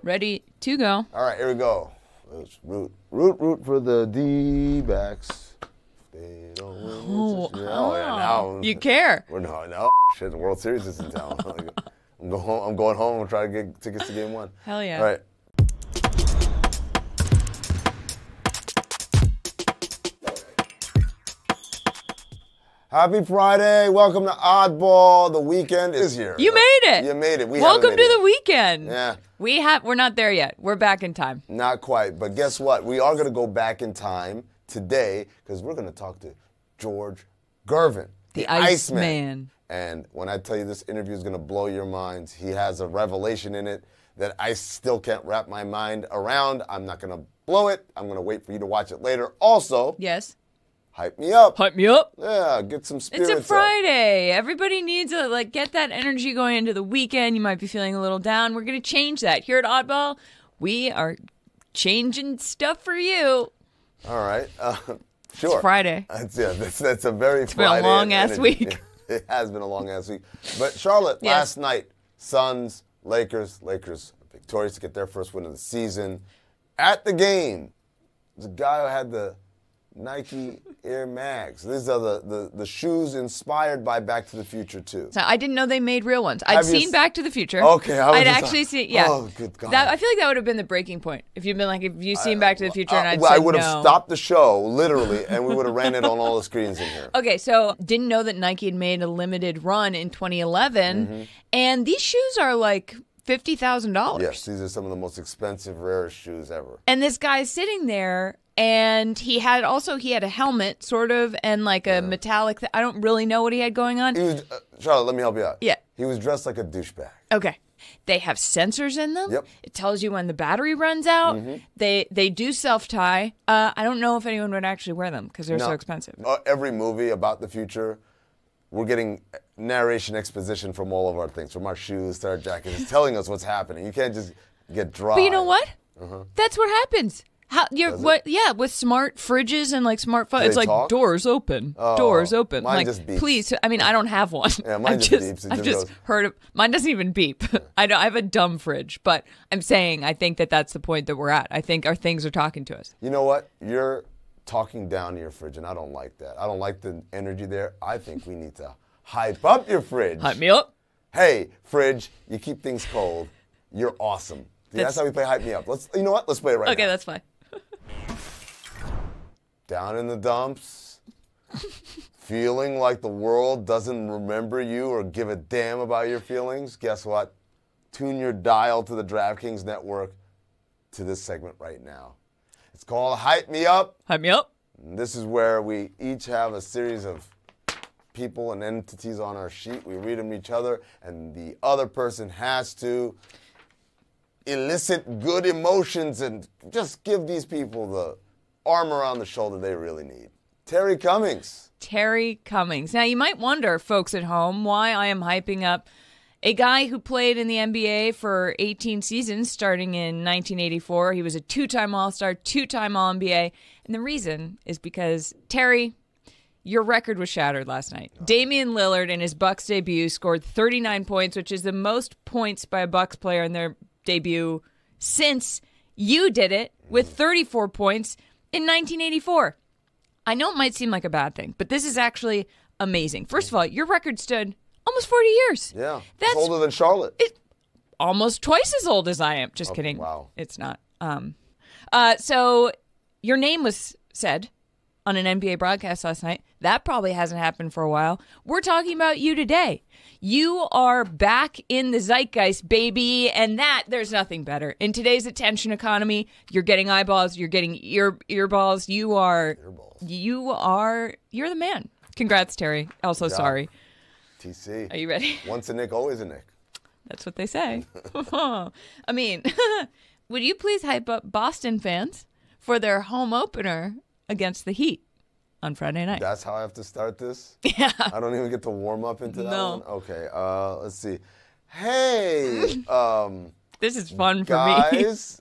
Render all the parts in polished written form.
Ready to go. All right, here we go. Let's root for the D-backs. They don't win. Now. You care. No. Shit, the World Series is in town. I'm going home and try to get tickets to Game 1. Hell yeah. All right. Happy Friday. Welcome to Oddball. The weekend is here. You made it. You made it. Welcome to the weekend. Yeah. We're not there yet. We're back in time. Not quite. But guess what? We are going to go back in time today because we're going to talk to Gervin, the Iceman. And when I tell you this interview is going to blow your minds, he has a revelation in it that I still can't wrap my mind around. I'm not going to blow it. I'm going to wait for you to watch it later. Also, yes. Hype me up. Hype me up. Yeah, get some spirits It's a Friday. up. Everybody needs to get that energy going into the weekend. You might be feeling a little down. We're going to change that. Here at Oddball, we are changing stuff for you. All right. Sure. It's Friday. That's a very It's been a long-ass week. It has been a long-ass week. But Charlotte, last night, Suns, Lakers victorious to get their first win of the season. At the game, the guy who had the Nike Air Max. These are the shoes inspired by Back to the Future 2. So I didn't know they made real ones. I'd seen Back to the Future. Okay. I'd actually seen, yeah. Oh, good God. I feel like that would have been the breaking point. If you'd been like, if you've seen Back to the Future and I'd said I would have no. stopped the show, literally, and we would have ran it on all the screens in here. Okay, so didn't know that Nike had made a limited run in 2011, and these shoes are like $50,000. Yes, these are some of the most expensive, rarest shoes ever. And this guy's sitting there, and he had a helmet, sort of, and like a metallic. I don't really know what he had going on. He was, Charlotte, let me help you out. Yeah. He was dressed like a douchebag. Okay. They have sensors in them. Yep. It tells you when the battery runs out. They do self-tie. I don't know if anyone would actually wear them because they're so expensive. Every movie about the future, we're getting narration exposition from all of our things, from our shoes to our jackets. It's telling us what's happening. You can't just get dry. But you know what? That's what happens. Yeah, with smart fridges and smart phones, it's like talk? Doors open, doors open. Mine just beeps. Please, I mean, I don't have one. Yeah, mine just beeps. I've just heard of mine doesn't even beep. I have a dumb fridge, but I'm saying I think that's the point that we're at. I think our things are talking to us. You know what? You're talking down to your fridge, and I don't like that. I don't like the energy there. I think we need to hype up your fridge. Hype me up. Hey, fridge, you keep things cold. You're awesome. That's how we play Hype Me Up. You know what? Let's play it right now. Okay, that's fine. Down in the dumps, feeling like the world doesn't remember you or give a damn about your feelings? Guess what? Tune your dial to the DraftKings Network to this segment right now. It's called Hype Me Up. Hype me up. And this is where we each have a series of people and entities on our sheet. We read them to each other, and the other person has to elicit good emotions and just give these people the arm around the shoulder they really need. Terry Cummings. Terry Cummings. Now, you might wonder, folks at home, why I am hyping up a guy who played in the NBA for 18 seasons, starting in 1984. He was a two-time All-Star, two-time All-NBA. And the reason is because, Terry, your record was shattered last night. Damian Lillard, in his Bucks debut, scored 39 points, which is the most points by a Bucks player in their debut since you did it with 34 points in 1984. I know it might seem like a bad thing, but this is actually amazing. First of all, your record stood almost 40 years. Yeah. That's older than Charlotte. Almost twice as old as I am. Just kidding. Wow. It's not. So your name was said on an NBA broadcast last night. That probably hasn't happened for a while. We're talking about you today. You are back in the zeitgeist, baby, and there's nothing better. In today's attention economy, you're getting eyeballs, you're getting earballs. You're the man. Congrats, Terry. Also, sorry. TC. Are you ready? Once a Nick, always a Nick. That's what they say. I mean, would you please hype up Boston fans for their home opener against the Heat on Friday night? That's how I have to start this? Yeah. I don't even get to warm up into that one? No. Okay, let's see. Hey, this is fun for me. Guys,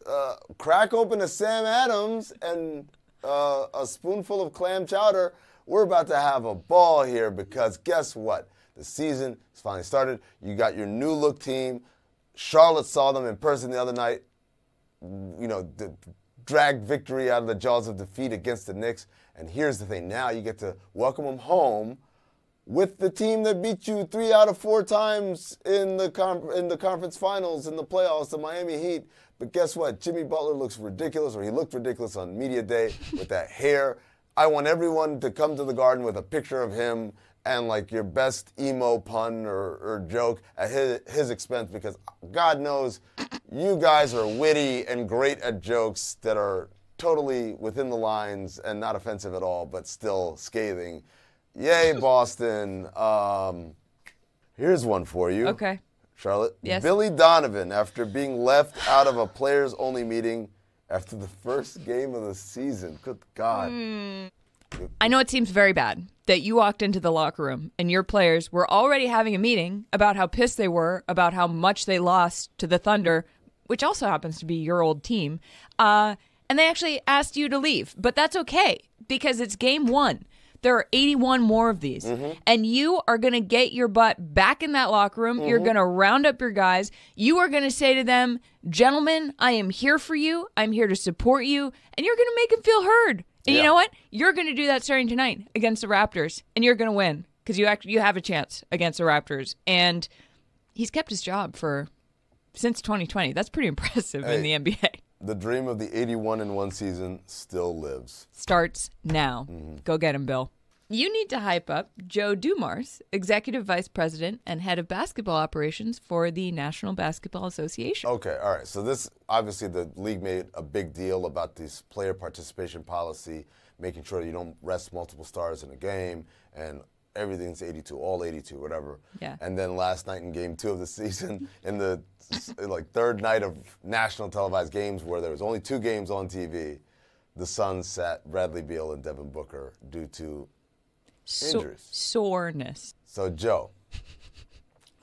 crack open a Sam Adams and a spoonful of clam chowder. We're about to have a ball here because guess what? The season has finally started. You got your new look team. Charlotte saw them in person the other night. drag victory out of the jaws of defeat against the Knicks. And here's the thing. Now you get to welcome them home with the team that beat you 3 out of 4 times in the conference finals, in the playoffs, the Miami Heat. But guess what? Jimmy Butler looks ridiculous, or he looked ridiculous on media day with that hair. I want everyone to come to the Garden with a picture of him and like your best emo pun or joke at his expense, because God knows you guys are witty and great at jokes that are totally within the lines and not offensive at all, but still scathing. Yay, Boston. Here's one for you. Okay. Charlotte. Yes. Billy Donovan, after being left out of a players-only meeting after the first game of the season. Good God. I know it seems very bad that you walked into the locker room and your players were already having a meeting about how pissed they were about how much they lost to the Thunder, which also happens to be your old team, and they actually asked you to leave. But that's okay, because it's game 1. There are 81 more of these, and you are going to get your butt back in that locker room. You're going to round up your guys. You are going to say to them, gentlemen, I am here for you. I'm here to support you, and you're going to make them feel heard. And you know what? You're going to do that starting tonight against the Raptors, and you're going to win, because you have a chance against the Raptors. And he's kept his job since 2020. That's pretty impressive in the NBA. The dream of the 81-1 season still lives. Starts now. Go get him, Bill. You need to hype up Joe Dumars, Executive Vice President and Head of Basketball Operations for the National Basketball Association. Okay, all right. So this, obviously, the league made a big deal about this player participation policy, making sure you don't rest multiple stars in a game, and everything's 82, all 82, whatever. Yeah. And then last night in game 2 of the season, in the third night of national televised games where there was only 2 games on TV, the Suns sat Bradley Beal and Devin Booker due to injuries. Soreness. So, Joe,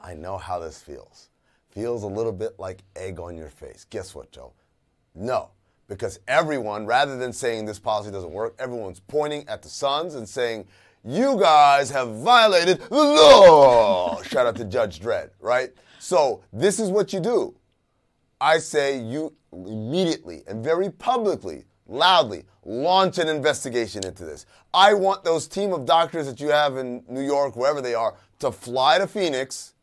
I know how this feels. Feels a little bit like egg on your face. Guess what, Joe? No. Because everyone, rather than saying this policy doesn't work, everyone's pointing at the Suns and saying, you guys have violated the law. Shout out to Judge Dredd, right? So this is what you do. I say you immediately and very publicly, loudly, launch an investigation into this. I want those team of doctors that you have in New York, wherever they are, to fly to Phoenix.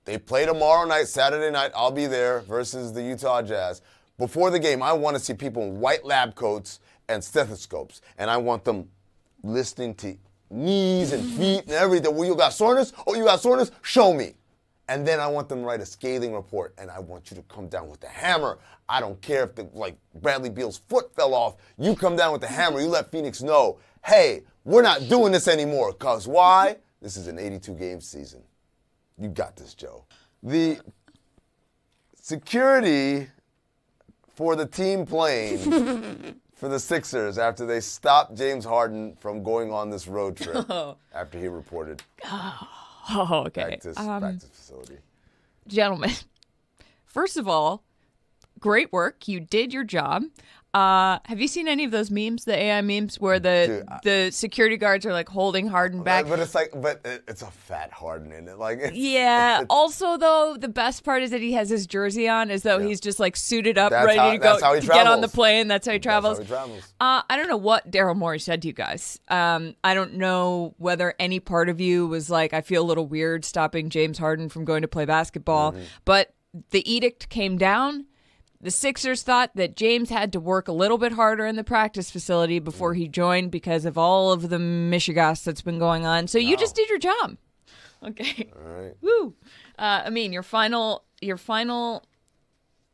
They play tomorrow night, Saturday night. I'll be there versus the Utah Jazz. Before the game, I want to see people in white lab coats and stethoscopes, and I want them listening to knees and feet and everything. Well, you got soreness? Oh, you got soreness? Show me. And then I want them to write a scathing report, and I want you to come down with the hammer. I don't care if Bradley Beal's foot fell off. You come down with the hammer. You let Phoenix know, hey, we're not doing this anymore. Because why? This is an 82-game season. You got this, Joe. The security for the team plane for the Sixers after they stopped James Harden from going on this road trip after he reported Okay. back to his facility. Gentlemen, first of all, great work. You did your job. Have you seen any of those memes, the AI memes, where the security guards are like holding Harden back? But it's a fat Harden in it. Yeah. Also, though, the best part is that he has his jersey on, as though he's just like suited up, ready to go to get on the plane. That's how he travels. I don't know what Daryl Morey said to you guys. I don't know whether any part of you was like, I feel a little weird stopping James Harden from going to play basketball, but the edict came down. The Sixers thought that James had to work a little bit harder in the practice facility before he joined because of all of the mishigas that's been going on. So you just did your job. Okay. All right. Woo. Amin, your final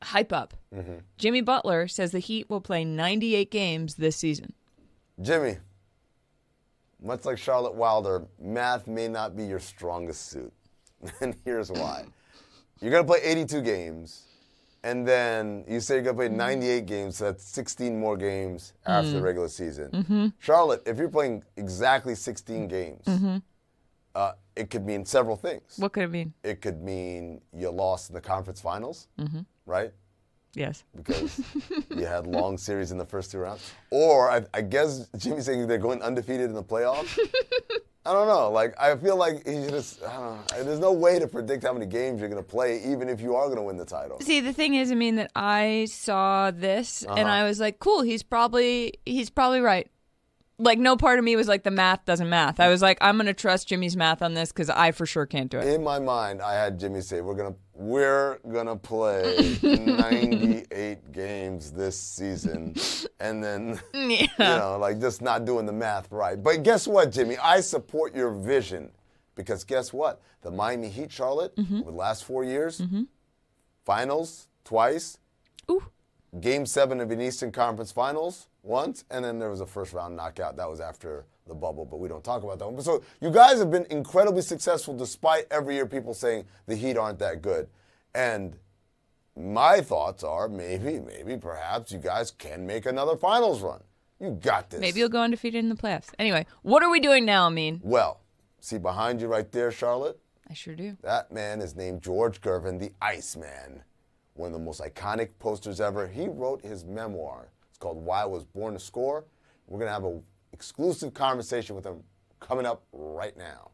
hype up. Jimmy Butler says the Heat will play 98 games this season. Jimmy, much like Charlotte Wilder, math may not be your strongest suit. And here's why. You're going to play 82 games. And then you say you're going to play 98 games, so that's 16 more games after the regular season. Charlotte, if you're playing exactly 16 games, it could mean several things. What could it mean? It could mean you lost in the conference finals, right? Yes. Because you had long series in the first 2 rounds. Or I guess Jimmy's saying they're going undefeated in the playoffs. I don't know. Like, I feel like he just, I don't know. There's no way to predict how many games you're going to play, even if you are going to win the title. See, the thing is, I mean, that I saw this and I was like, cool, he's probably right. Like, no part of me was like, the math doesn't math. I was like, I'm going to trust Jimmy's math on this because I for sure can't do it. In my mind, I had Jimmy say, we're gonna play 98 games this season, and then, you know, like, just not doing the math right. But guess what, Jimmy? I support your vision, because guess what? The Miami Heat, Charlotte, over the last 4 years, finals twice, Game 7 of an Eastern Conference Finals once, and then there was a first-round knockout. That was after the bubble, but we don't talk about that one. But so you guys have been incredibly successful despite every year people saying the Heat aren't that good. And my thoughts are maybe, perhaps you guys can make another finals run. You got this. Maybe you'll go undefeated in the playoffs. Anyway, what are we doing now, Amin? Well, see behind you right there, Charlotte? I sure do. That man is named George Gervin, the Iceman. One of the most iconic posters ever. He wrote his memoir. It's called Why I Was Born to Score. We're going to have an exclusive conversation with him coming up right now.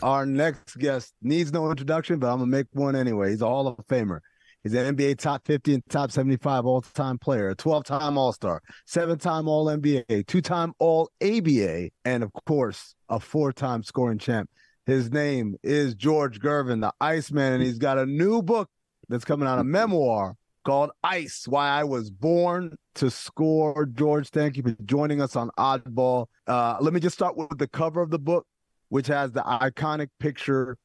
Our next guest needs no introduction, but I'm going to make one anyway. He's a Hall of Famer. He's an NBA top 50 and top 75 all-time player, a 12-time All-Star, 7-time All-NBA, 2-time All-ABA, and, of course, a 4-time scoring champ. His name is George Gervin, the Iceman, and he's got a new book that's coming out, a memoir called Ice, Why I Was Born to Score. George, thank you for joining us on Oddball. Let me just start with the cover of the book, which has the iconic picture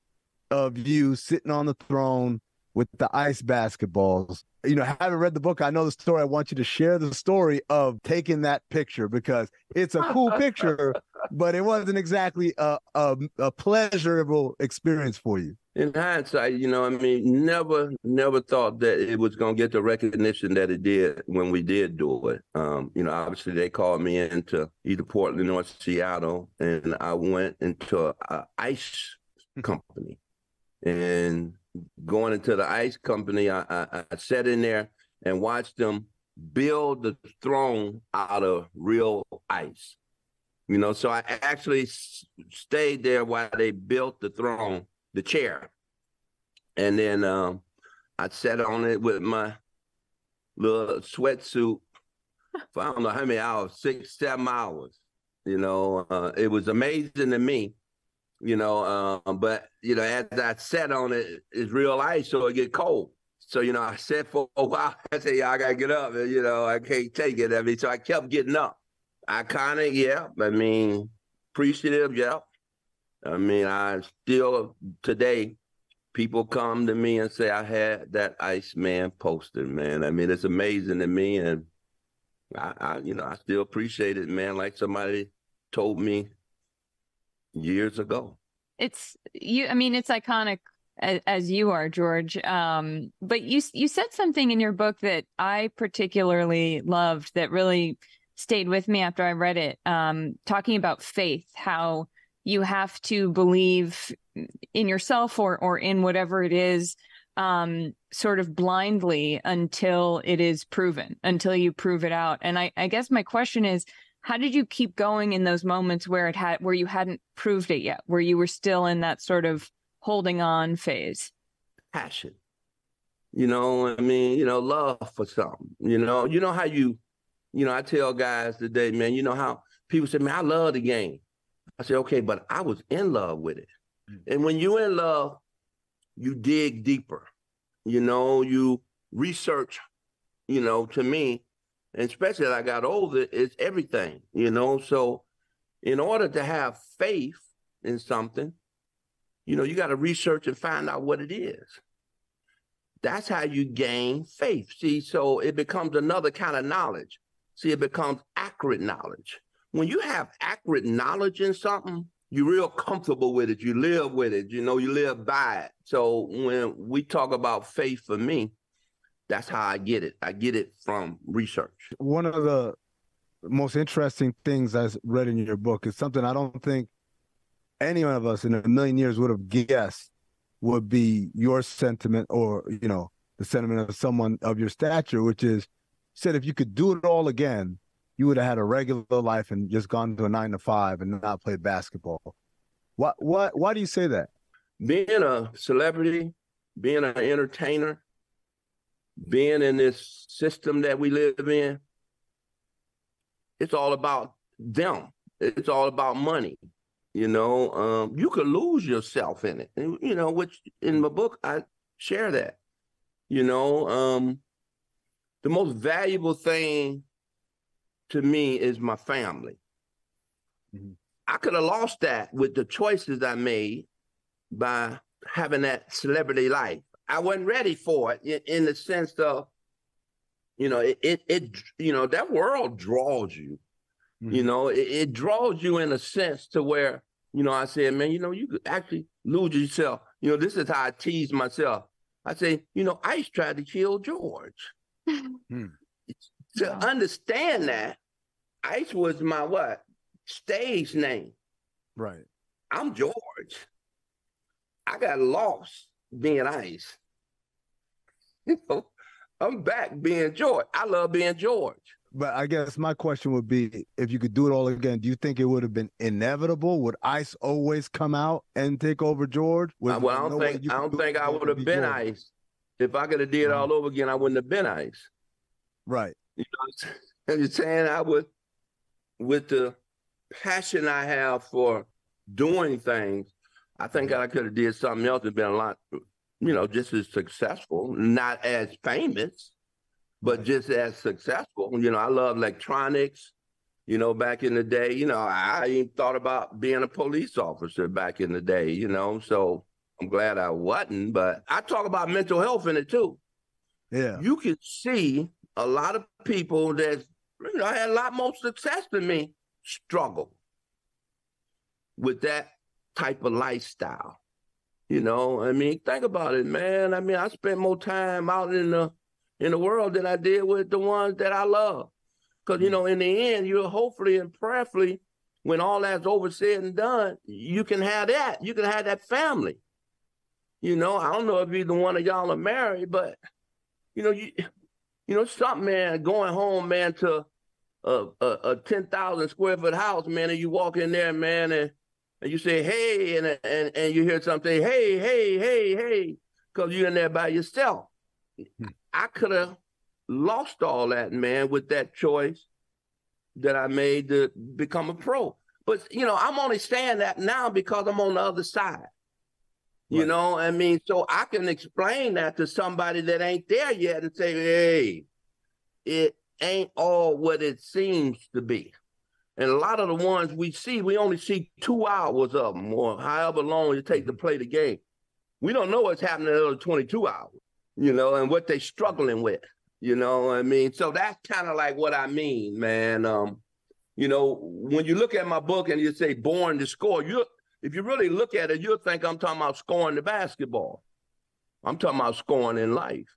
of you sitting on the throne with the ice basketballs. You know, having read the book, I know the story. I want you to share the story of taking that picture, because it's a cool picture, but it wasn't exactly a pleasurable experience for you. In hindsight, you know, I mean, never thought that it was going to get the recognition that it did when we did do it. You know, obviously they called me into either Portland or Seattle, and I went into an ice company. And going into the ice company, I sat in there and watched them build the throne out of real ice. You know, so I actually stayed there while they built the throne, the chair. And then I sat on it with my little sweatsuit for I don't know how many hours, 6-7 hours. You know, it was amazing to me. You know, but, you know, as I sat on it, it's real ice, so it get cold. So, you know, I sat for a while. I said, I got to get up. And, you know, I can't take it. I mean, so I kept getting up. Iconic, yeah. I mean, appreciative, yeah. I mean, I still, today, people come to me and say, I had that Iceman poster, man. I mean, it's amazing to me. And, you know, I still appreciate it, man, like somebody told me years ago. It's you. I mean, it's iconic as you are, George. But you said something in your book that I particularly loved that really stayed with me after I read it. Talking about faith, how you have to believe in yourself or in whatever it is, sort of blindly until it is proven, until you prove it out. And I guess my question is, how did you keep going in those moments where you hadn't proved it yet, where you were still in that sort of holding on phase? Passion. You know, I mean, you know, love for something. You know how you know, I tell guys today, man, you know how people say, man, I love the game. I say, okay, but I was in love with it. And when you're in love, you dig deeper. You know, you research, you know, to me, and especially as I got older, it's everything, you know? So in order to have faith in something, you know, you got to research and find out what it is. That's how you gain faith. See, so it becomes another kind of knowledge. See, it becomes accurate knowledge. When you have accurate knowledge in something, you're real comfortable with it. You live with it. You know, you live by it. So when we talk about faith, for me, that's how I get it. I get it from research. One of the most interesting things I read in your book is something I don't think any one of us in a million years would have guessed would be your sentiment, or, you know, the sentiment of someone of your stature, which is, said if you could do it all again, you would have had a regular life and just gone to a 9 to 5 and not played basketball. Why do you say that? Being a celebrity, being an entertainer, being in this system that we live in, it's all about them. It's all about money. You know, you could lose yourself in it. And, you know, which in my book, I share that. You know, the most valuable thing to me is my family. Mm-hmm. I could have lost that with the choices I made by having that celebrity life. I wasn't ready for it in the sense of, you know, it you know, that world draws you. Mm-hmm. You know, it draws you in a sense to where, you know, I said, man, you know, you could actually lose yourself. You know, this is how I tease myself. I say, you know, Ice tried to kill George. To understand that, Ice was my what? Stage name. Right. I'm George. I got lost being Ice. You know, I'm back being George. I love being George. But I guess my question would be, if you could do it all again, do you think it would have been inevitable? Would Ice always come out and take over George? Well, I don't think I would have been George. Ice. If I could have did it all over again, I wouldn't have been Ice. Right. You know what I'm saying? I would, with the passion I have for doing things, I think I could have did something else and been a lot, you know, just as successful, not as famous, but just as successful. You know, I love electronics. You know, back in the day, you know, I even thought about being a police officer back in the day, you know, so I'm glad I wasn't. But I talk about mental health in it too. Yeah. You can see a lot of people that, you know, had a lot more success than me struggle with that type of lifestyle. You know, I mean, think about it, man. I mean, I spent more time out in the world than I did with the ones that I love. Because, you know, in the end, you'll hopefully and prayerfully, when all that's over said and done, you can have that. You can have that family. You know, I don't know if either one of y'all are married, but, you know, something, man, going home, man, to a 10,000 square foot house, man, and you walk in there, man, and you say, hey, and you hear something, hey, because you're in there by yourself. I could have lost all that, man, with that choice that I made to become a pro. But, you know, I'm only saying that now because I'm on the other side. You right. know, I mean, so I can explain that to somebody that ain't there yet and say, hey, it ain't all what it seems to be. And a lot of the ones we see, we only see 2 hours of them or however long it takes to play the game. We don't know what's happening in the other 22 hours, you know, and what they're struggling with, you know what I mean? So that's kind of like what I mean, man. You know, when you look at my book and you say born to score, if you really look at it, you'll think I'm talking about scoring the basketball. I'm talking about scoring in life.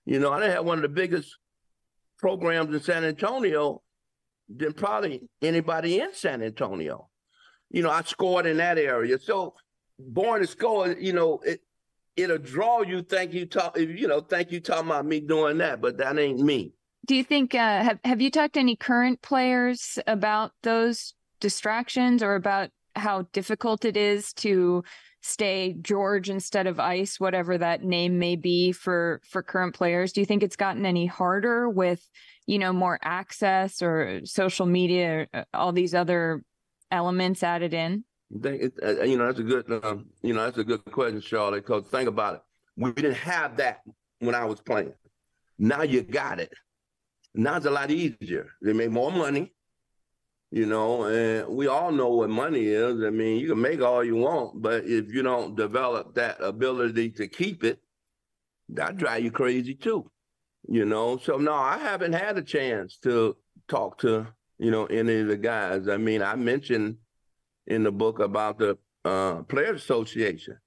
You know, I done had one of the biggest programs in San Antonio than probably anybody in San Antonio. You know, I scored in that area. So born to score, you know, it'll draw you, think you talking about me doing that, but that ain't me. Do you think, have you talked to any current players about those distractions or about how difficult it is to stay George instead of Ice, whatever that name may be for current players? Do you think it's gotten any harder with, you know, more access or social media, or all these other elements added in? I think you know, that's a good question, Charlotte, because think about it. We didn't have that when I was playing. Now you got it. Now it's a lot easier. They make more money. You know, and we all know what money is. I mean, you can make all you want, but if you don't develop that ability to keep it, that'll drive you crazy too. You know, so no, I haven't had a chance to talk to, you know, any of the guys. I mean, I mentioned in the book about the Players Association,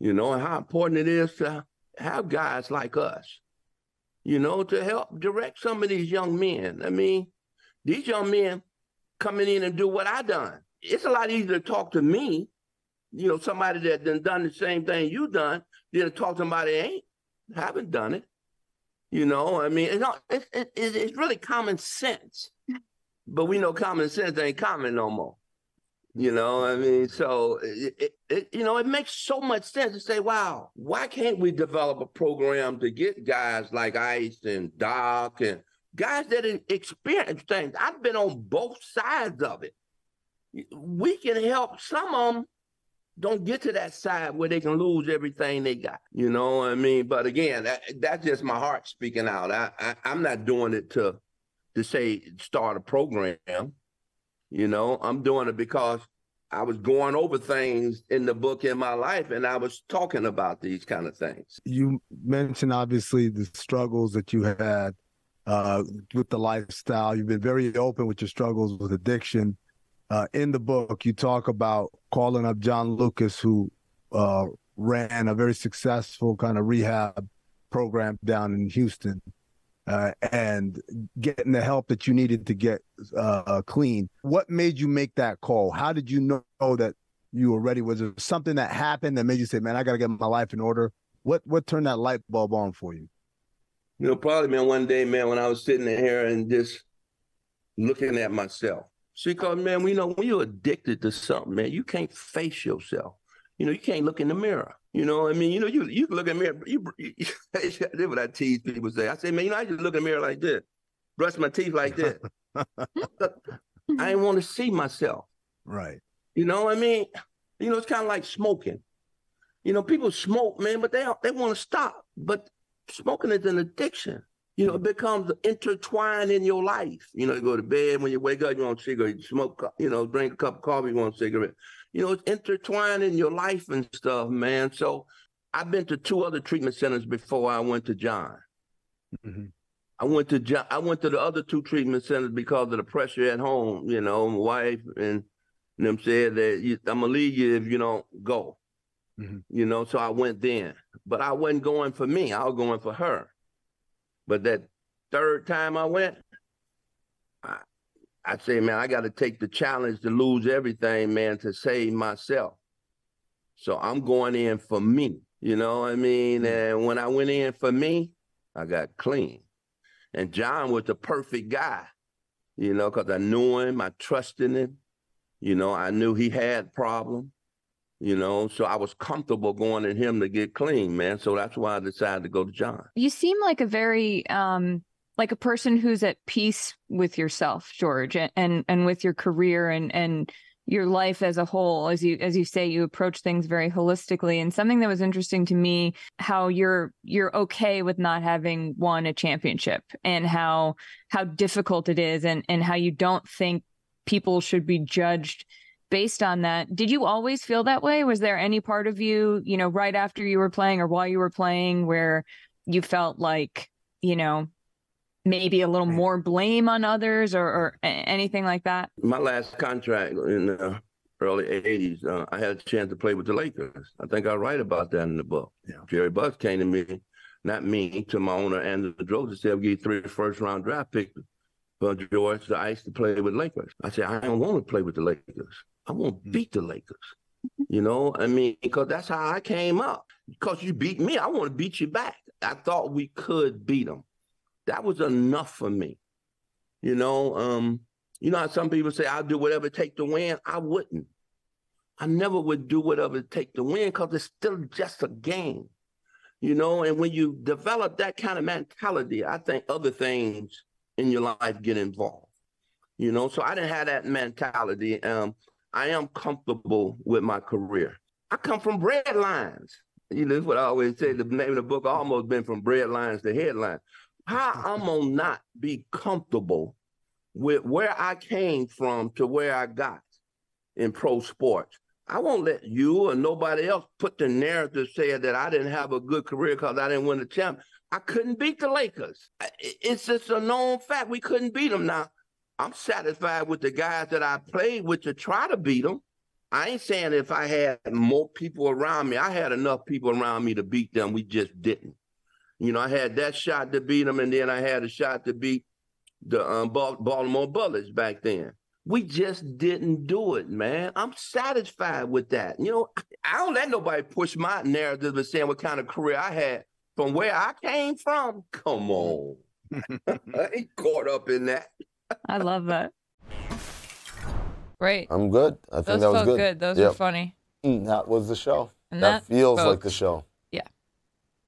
you know, and how important it is to have guys like us, you know, to help direct some of these young men. I mean, these young men coming in and do what I done. It's a lot easier to talk to me, you know, somebody that done the same thing you done, than to talk to somebody that haven't done it. You know, I mean, it's really common sense. But we know common sense ain't common no more. You know, I mean, so it makes so much sense to say, wow, why can't we develop a program to get guys like Ice and Doc and guys that experience things? I've been on both sides of it. We can help some of them don't get to that side where they can lose everything they got. You know what I mean? But again, that's just my heart speaking out. I'm not doing it to say start a program. You know, I'm doing it because I was going over things in the book in my life, and I was talking about these kind of things. You mentioned, obviously, the struggles that you had with the lifestyle. You've been very open with your struggles with addiction. In the book, you talk about calling up John Lucas, who ran a very successful kind of rehab program down in Houston. And getting the help that you needed to get clean. What made you make that call? How did you know that you were ready? Was there something that happened that made you say, man, I got to get my life in order? What turned that light bulb on for you? You know, probably, man, one day, man, when I was sitting here and just looking at myself. See, because, man, we know when you're addicted to something, man, you can't face yourself. You know, you can't look in the mirror. You know, I mean, you know, you can look in the mirror. This is what I tease people say. I say, man, you know, I just look in the mirror like this, brush my teeth like this. I didn't want to see myself. Right. You know, I mean, you know, it's kind of like smoking. You know, people smoke, man, but they want to stop. But smoking is an addiction. You know, it becomes intertwined in your life. You know, you go to bed, when you wake up, you want a cigarette, you smoke, you know, drink a cup of coffee, you want a cigarette. You know, it's intertwined in your life and stuff, man. So I've been to 2 other treatment centers before I went to John. Mm-hmm. I went to the other 2 treatment centers because of the pressure at home. You know, my wife and them said that I'm going to leave you if you don't go. Mm-hmm. You know, so I went then. But I wasn't going for me. I was going for her. But that 3rd time I went, I say, man, I got to take the challenge to lose everything, man, to save myself. So I'm going in for me, you know what I mean? And when I went in for me, I got clean. And John was the perfect guy, you know, because I knew him, I trusted him. You know, I knew he had problems, you know, so I was comfortable going to him to get clean, man. So that's why I decided to go to John. You seem like a very, like a person who's at peace with yourself, George, and with your career and your life as a whole. As you say, you approach things very holistically. And something that was interesting to me, how you're okay with not having won a championship, and how difficult it is, and how you don't think people should be judged based on that. Did you always feel that way? Was there any part of you, you know, right after you were playing or while you were playing, where you felt like, you know, maybe a little more blame on others or anything like that? My last contract in the early 80s, I had a chance to play with the Lakers. I think I write about that in the book. Yeah. Jerry Bucks came to me, not me, to my owner, Andrew Droz, and said, I'll give you 3 first-round draft picks for George the Ice to play with Lakers. I said, I don't want to play with the Lakers. I want to beat the Lakers. You know, I mean, because that's how I came up. Because you beat me, I want to beat you back. I thought we could beat them. That was enough for me. You know how some people say, I'll do whatever it takes to win. I wouldn't. I never would do whatever it takes to win, because it's still just a game. You know, and when you develop that kind of mentality, I think other things in your life get involved. You know, so I didn't have that mentality. I am comfortable with my career. I come from bread lines. You know, that's what I always say. The name of the book almost been From Bread Lines to Headlines. How I'm gonna not be comfortable with where I came from to where I got in pro sports? I won't let you or nobody else put the narrative saying that I didn't have a good career because I didn't win the champ. I couldn't beat the Lakers. It's just a known fact. We couldn't beat them. Now, I'm satisfied with the guys that I played with to try to beat them. I ain't saying if I had more people around me. I had enough people around me to beat them. We just didn't. You know, I had that shot to beat them, and then I had a shot to beat the Baltimore Bullets back then. We just didn't do it, man. I'm satisfied with that. You know, I don't let nobody push my narrative of saying what kind of career I had. from where I came from, come on. I ain't caught up in that. I love that. Great. I'm good. I think Those that was felt good. Those were funny. That was the show. And that feels folks, like the show.